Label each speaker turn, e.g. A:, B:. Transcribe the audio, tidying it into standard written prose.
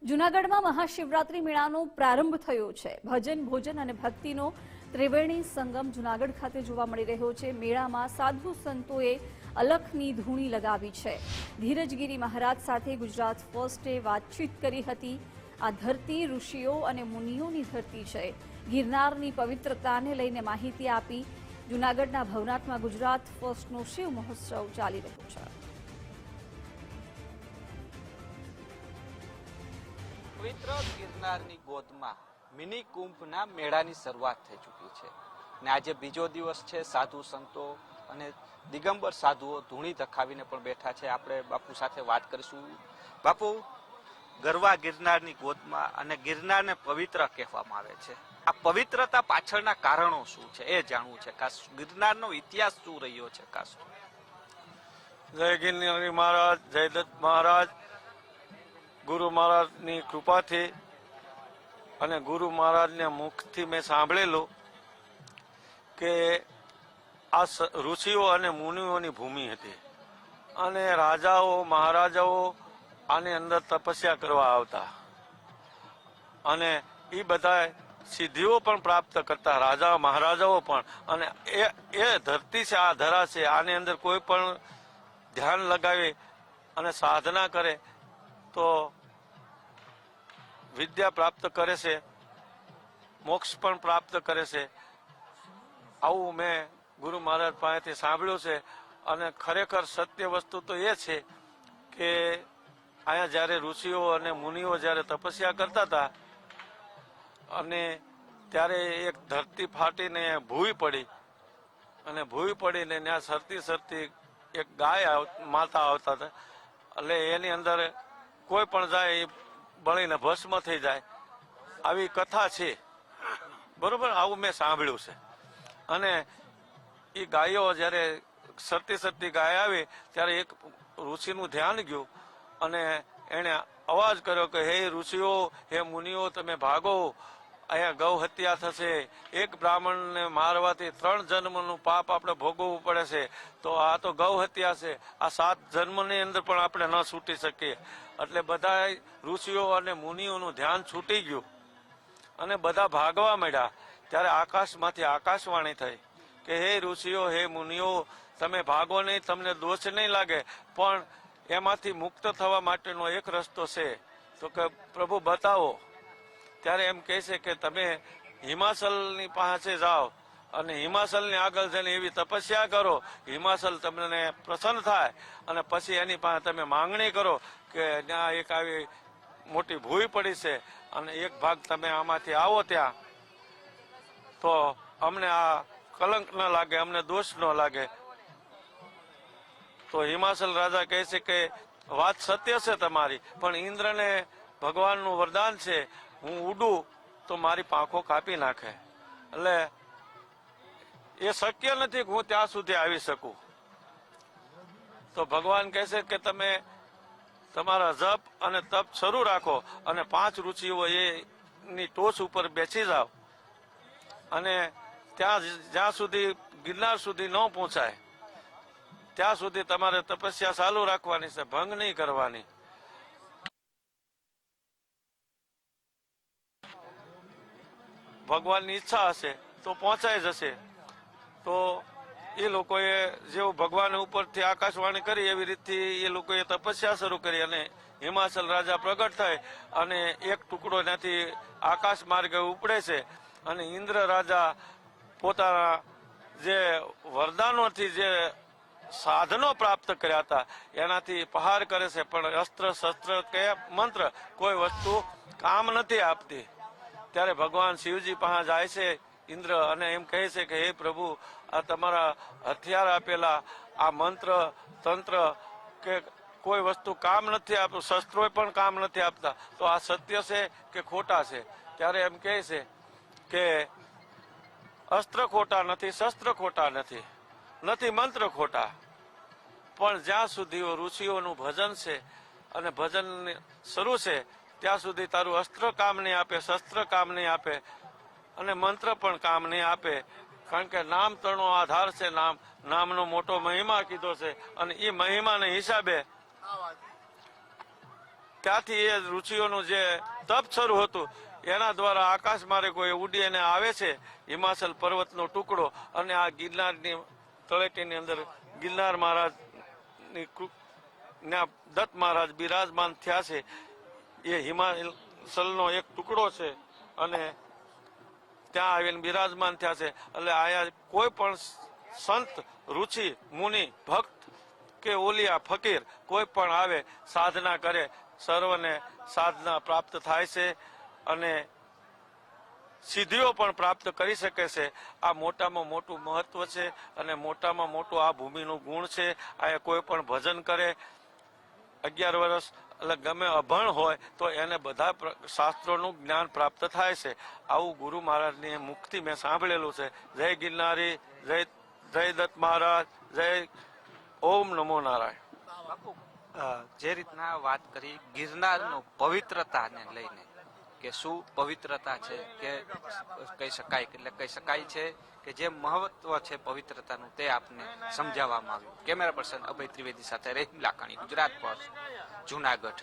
A: જૂનાગઢમાં મહાશિવરાત્રી મેળાનો પ્રારંભ થયો છે। ભજન, ભોજન અને ભક્તિનો ત્રિવેણી સંગમ જૂનાગઢ ખાતે જોવા મળી રહ્યો છે। મેળામાં સાધુ સંતોએ અલખની ધૂણી લગાવી છે। ધીરજગીરી મહારાજ સાથે ગુજરાત ફર્સ્ટે વાતચીત કરી હતી। આ ધરતી ઋષિઓ અને મુનિઓની ધરતી છે। ગિરનારની પવિત્રતાને લઈને માહિતી આપી। જૂનાગઢના ભવનાથમાં ગુજરાત ફર્સ્ટનો શિવ મહોત્સવ ચાલી રહ્યો છે।
B: પવિત્ર ગિરનારની ગોદમાં મિની કુંભના મેળાની શરૂઆત થઈ ચૂકી છે ને આજે બીજો દિવસ છે। સાધુ સંતો અને દિગંબર સાધુઓ ધૂણી ધખાવીને પણ બેઠા છે। આપણે બાપુ સાથે વાત કરીશું। બાપુ, ગરવા ગિરનારની ગોદમાં અને ગિરનારને પવિત્ર કહેવામાં આવે છે। આ પવિત્રતા પાછળના કારણો શું છે એ જાણવું છે। ખાસ ગિરનારનો ઇતિહાસ શું રહ્યો છે? ખાસ
C: જય ગિરનારી મહારાજ, જય દત્ત મહારાજ। ગુરુ મહારાજની કૃપાથી અને ગુરુ મહારાજના મુખથી મેં સાંભળેલું કે આ ઋષિઓ અને મુનિઓની ભૂમિ હતી અને રાજાઓ મહારાજાઓ આની અંદર તપસ્યા કરવા આવતા અને એ બધા સિદ્ધિઓ પણ પ્રાપ્ત કરતા, રાજા મહારાજાઓ પણ। અને એ ધરતી છે, આ ધરા છે, આની અંદર કોઈ પણ ધ્યાન લગાવી અને સાધના કરે તો વિદ્યા પ્રાપ્ત કરે છે, મોક્ષ પણ પ્રાપ્ત કરે છે। આવું મેં ગુરુ મહારાજ પાસેથી સાંભળ્યું છે અને ખરેખર સત્ય વસ્તુ તો એ છે કે અહીંયા જ્યારે ઋષિઓ અને મુનિઓ જ્યારે તપસ્યા કરતા હતા અને ત્યારે એક ધરતી ફાટીને ભૂઈ પડી અને ભૂઈ પડીને ત્યાં સરતી સરતી એક ગાય માતા આવતા હતા, એટલે એની અંદર કોઈ પણ જાય એ બળીને ભસ્મ થઈ જાય, આવી કથા છે, બરોબર? આવું મેં સાંભળ્યું છે। અને એ ગાયો જ્યારે સરતી સરતી ગાય આવી ત્યારે એક ઋષિનું ધ્યાન ગયું અને એણે અવાજ કર્યો કે હે ઋષિઓ, હે મુનિઓ, તમે ભાગો, અહીંયા ગૌ હત્યા થશે। એક બ્રાહ્મણને મારવાથી 3 જન્મનું પાપ આપણે ભોગવવું પડે છે, તો આ તો ગૌ હત્યા છે, આ 7 જન્મની અંદર પણ આપણે ન છૂટી શકીએ। એટલે બધા ઋષિઓ અને મુનિઓનું ધ્યાન છૂટી ગયું અને બધા ભાગવા માંડ્યા। ત્યારે આકાશમાંથી આકાશવાણી થઈ કે હે ઋષિઓ, હે મુનિઓ, તમે ભાગો નહીં, તમને દોષ નહીં લાગે, પણ એમાંથી મુક્ત થવા માટેનો એક રસ્તો છે, તો કે પ્રભુ બતાવો। ત્યારે એમ કહે છે કે તમે હિમાચલની પાસે જાઓ અને હિમાચલની આગળ જઈને એવી તપસ્યા કરો, હિમાચલ તમને પ્રસન્ન થાય અને પછી એની પાસે તમે માંગણી કરો કે ત્યાં એક આવી મોટી ભૂઈ પડી છે અને એક ભાગ તમે આમાંથી આવો ત્યાં, તો અમને આ કલંક ન લાગે, અમને દોષ ન લાગે। તો હિમાચલ રાજા કહે છે કે વાત સત્ય છે તમારી, પણ ઇન્દ્રને ભગવાનનું વરદાન છે, હું ઉડું તો મારી પાંખો કાપી નાખે, એટલે એ શક્ય નથી કે હું ત્યાં સુધી આવી શકું। તો ભગવાન કહે છે કે તમે તમારા જપ અને તપ શરૂ રાખો અને 5 ઋષિઓ એની ટોચ ઉપર બેસી જાઓ અને ત્યાં જ્યાં સુધી ગિરનાર સુધી ન પહોંચાય ત્યાં સુધી તમારે તપસ્યા ચાલુ રાખવાની છે, ભંગ નહીં કરવાની। ભગવાનની ઈચ્છા હશે તો પહોંચાઈ જશે। તો એ લોકોએ જેવું ભગવાન ઉપરથી આકાશવાણી કરી એવી રીતથી એ લોકોએ તપસ્યા શરૂ કરી અને હિમાચલ રાજા પ્રગટ થાય અને એક ટુકડો ત્યાંથી આકાશ માર્ગે ઉપડે છે અને ઇન્દ્ર રાજા પોતાના જે વરદાનોથી જે સાધનો પ્રાપ્ત કર્યા હતા એનાથી પ્રહાર કરે છે, પણ અસ્ત્ર શસ્ત્ર કે મંત્ર કોઈ વસ્તુ કામ નથી આપતી। ત્યારે ભગવાન શિવજી પાસે જાય છે ઇન્દ્ર અને એમ કહે છે કે હે પ્રભુ, આ તમારા હથિયાર આપેલા આ મંત્ર તંત્ર કે કોઈ વસ્તુ કામ નથી આપતું, શસ્ત્રો પણ કામ નથી આપતા, તો આ સત્ય છે કે ખોટા છે? ત્યારે એમ કહે છે કે અસ્ત્ર ખોટા નથી, શસ્ત્ર ખોટા નથી, નથી મંત્ર ખોટા, પણ જ્યાં સુધી ઋષિઓનું ભજન છે અને ભજન શરૂ છે ત્યાં સુધી તારું અસ્ત્ર કામ નહીં આપે, શસ્ત્ર કામ નહીં આપે અને મંત્ર પણ કામ નહીં આપે, કારણ કે નામ તણો આધાર છે। નામનો મોટો મહિમા કીધો છે અને એ મહિમાને હિસાબે ત્યાંથી એ ઋષિઓનું જે તપ શરૂ હતું એના દ્વારા આકાશ મારે કોઈ ઉડીને આવે છે હિમાચલ પર્વતનો ટુકડો અને આ ગિરનારની તળેટીની અંદર ગિરનાર મહારાજની દત્ત મહારાજ બિરાજમાન થયા છે. એ હિમાચલનો એક ટુકડો છે અને ત્યાં આવીને બિરાજમાન થયા છે. એટલે આયા કોઈ પણ સંત રુચિ મુનિ ભક્ત કે ઓલિયા ફકીર કોઈ પણ આવે સાધના કરે સર્વને સાધના પ્રાપ્ત થાય છે અને સિદ્ધિઓ પણ પ્રાપ્ત કરી શકે છે. આ મોટામાં મોટું મહત્વ છે અને મોટામાં મોટું આ ભૂમિનું ગુણ છે. આ કોઈ પણ ભજન કરે 11 વર્ષ એટલે ગમે અભણ હોય તો એને બધા શાસ્ત્રોનું જ્ઞાન પ્રાપ્ત થાય છે. આવું ગુરુ મહારાજની મુક્તિ મેં સાંભળેલું છે. જય ગિરનારી, જય દત્ત મહારાજ, જય ઓમ નમો નારાયણ.
B: બાપુ જે રીતના વાત કરી ગિરનારનો પવિત્રતાને લઈને કે શું પવિત્રતા છે કે કહી શકાય એટલે કહી શકાય છે કે જે મહત્વ છે પવિત્રતાનું તે આપને સમજાવવામાં આવ્યું. કેમેરા પર્સન અભય ત્રિવેદી સાથે રહીમ લાખાણી, ગુજરાત પોસ્ટ, જુનાગઢ.